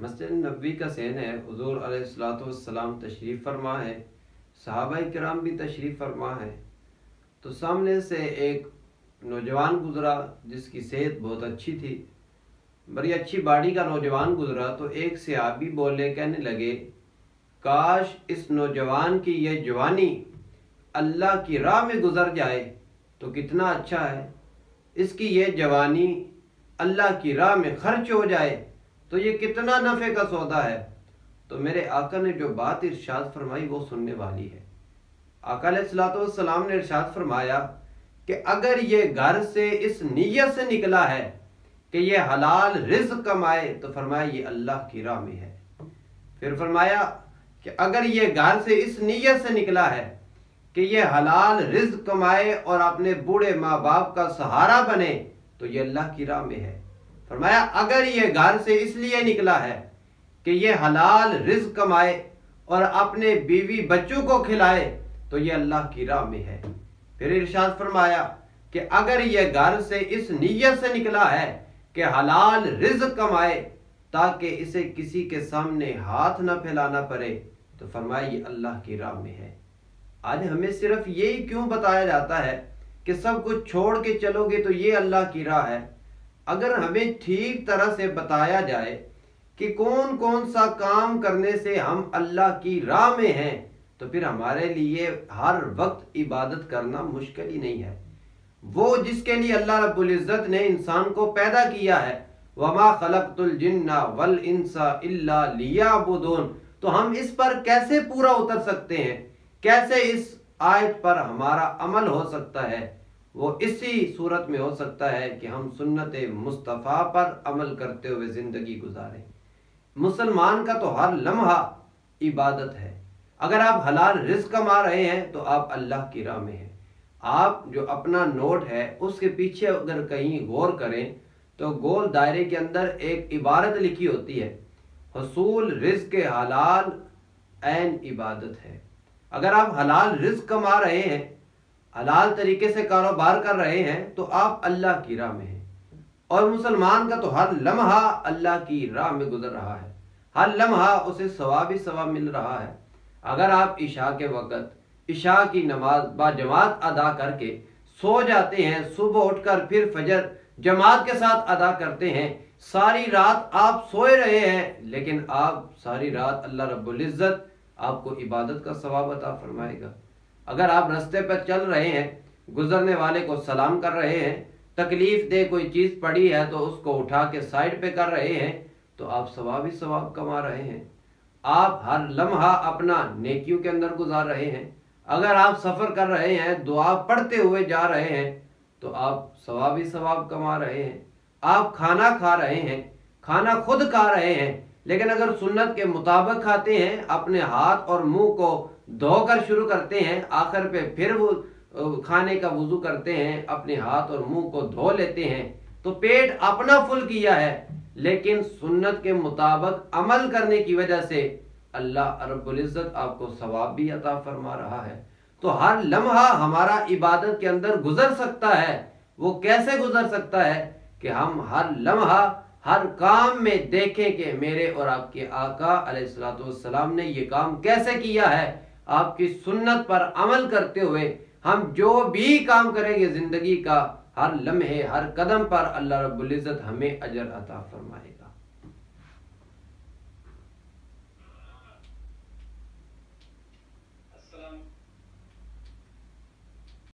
مسجد نبوی کا سین ہے، حضور علیہ السلام تشریف فرما ہے، صحابہ کرام بھی تشریف فرما ہے، تو سامنے سے ایک نوجوان گزرا جس کی صحت بہت اچھی تھی، بڑی اچھی باڈی کا نوجوان گزرا۔ تو ایک صحابی بولے، کہنے لگے کاش اس نوجوان کی یہ جوانی اللہ کی راہ میں گزر جائے تو کتنا اچھا ہے، اس کی یہ جوانی اللہ کی راہ میں خرچ ہو جائے تو یہ کتنا نفع کا سودا ہے۔ تو میرے آقا نے جو بات ارشاد فرمائی وہ سننے والی ہے۔ آقا علیہ السلام نے ارشاد فرمایا کہ اگر یہ گھر سے اس نیت سے نکلا ہے کہ یہ حلال رزق کمائے تو فرمایا یہ اللہ کی راہ میں ہے۔ پھر فرمایا کہ اگر یہ گھر سے اس نیت سے نکلا ہے کہ یہ حلال رزق کمائے اور اپنے بوڑھے ماں باپ کا سہارا بنے تو یہ اللہ کی راہ میں ہے۔ فرمایا اگر یہ گھر سے اس لیے نکلا ہے کہ یہ حلال رزق کمائے اور اپنے بیوی بچوں کو کھلائے تو یہ اللہ کی راہ میں ہے۔ پھر ارشاد فرمایا کہ اگر یہ گھر سے اس نیت سے نکلا ہے کہ حلال رزق کمائے تاکہ اسے کسی کے سامنے ہاتھ نہ پھیلانا پڑے تو فرمایا یہ اللہ کی راہ میں ہے۔ آج ہمیں صرف یہی کیوں بتایا جاتا ہے کہ سب کچھ چھوڑ کے چلو گے تو یہ اللہ کی راہ ہے؟ اگر ہمیں ٹھیک طرح سے بتایا جائے کہ کون کون سا کام کرنے سے ہم اللہ کی راہ میں ہیں تو پھر ہمارے لیے ہر وقت عبادت کرنا مشکل ہی نہیں ہے۔ وہ جس کے لیے اللہ رب العزت نے انسان کو پیدا کیا ہے، وَمَا خَلَقْتُ الْجِنَّ وَالْإِنسَ إِلَّا لِيَعْبُدُونَ، تو ہم اس پر کیسے پورا اتر سکتے ہیں، کیسے اس آیت پر ہمارا عمل ہو سکتا ہے؟ وہ اسی صورت میں ہو سکتا ہے کہ ہم سنت مصطفیٰ پر عمل کرتے ہوئے زندگی گزاریں۔ مسلمان کا تو ہر لمحہ عبادت ہے۔ اگر آپ حلال رزق کما رہے ہیں تو آپ اللہ کی راہ میں ہیں۔ آپ جو اپنا نوٹ ہے اس کے پیچھے اگر کہیں غور کریں تو گول دائرے کے اندر ایک عبارت لکھی ہوتی ہے، حصول رزق حلال عین عبادت ہے۔ اگر آپ حلال رزق کما رہے ہیں، حلال طریقے سے کاروبار کر رہے ہیں تو آپ اللہ کی راہ میں ہیں۔ اور مسلمان کا تو ہر لمحہ اللہ کی راہ میں گزر رہا ہے، ہر لمحہ اسے ثواب ہی ثواب مل رہا ہے۔ اگر آپ عشاء کے وقت عشاء کی نماز با جماعت ادا کر کے سو جاتے ہیں، صبح اٹھ کر پھر فجر جماعت کے ساتھ ادا کرتے ہیں، ساری رات آپ سوئے رہے ہیں لیکن آپ ساری رات اللہ رب العزت آپ کو عبادت کا ثواب عطا فرمائے گا۔ اگر آپ رستے پر چل رہے ہیں، گزرنے والے کو سلام کر رہے ہیں، تکلیف دہ کوئی چیز پڑی ہے تو اس کو اٹھا کے سائڈ پہ کر رہے ہیں تو آپ ثواب ہی ثواب کما رہے ہیں۔ آپ ہر لمحہ اپنا نیکیوں کے اندر گزار رہے ہیں۔ اگر آپ سفر کر رہے ہیں، دعا پڑھتے ہوئے جا رہے ہیں تو آپ ثواب ہی ثواب کما رہے ہیں۔ آپ کھانا کھا رہے ہیں، کھانا خود کھا رہے ہیں، لیکن اگر سنت کے مطابق کھاتے ہیں، اپنے ہاتھ اور منہ کو دھو کر شروع کرتے ہیں، آخر پہ پھر وہ کھانے کا وضو کرتے ہیں، اپنے ہاتھ اور منہ کو دھو لیتے ہیں، تو پیٹ اپنا فل کیا ہے لیکن سنت کے مطابق عمل کرنے کی وجہ سے اللہ رب العزت آپ کو ثواب بھی عطا فرما رہا ہے۔ تو ہر لمحہ ہمارا عبادت کے اندر گزر سکتا ہے۔ وہ کیسے گزر سکتا ہے کہ ہم ہر لمحہ ہر کام میں دیکھیں کہ میرے اور آپ کے آقا علیہ السلام نے یہ کام کیسے کیا ہے۔ آپ کی سنت پر عمل کرتے ہوئے ہم جو بھی کام کریں گے زندگی کا ہر لمحے ہر قدم پر اللہ رب العزت ہمیں اجر عطا فرمائے۔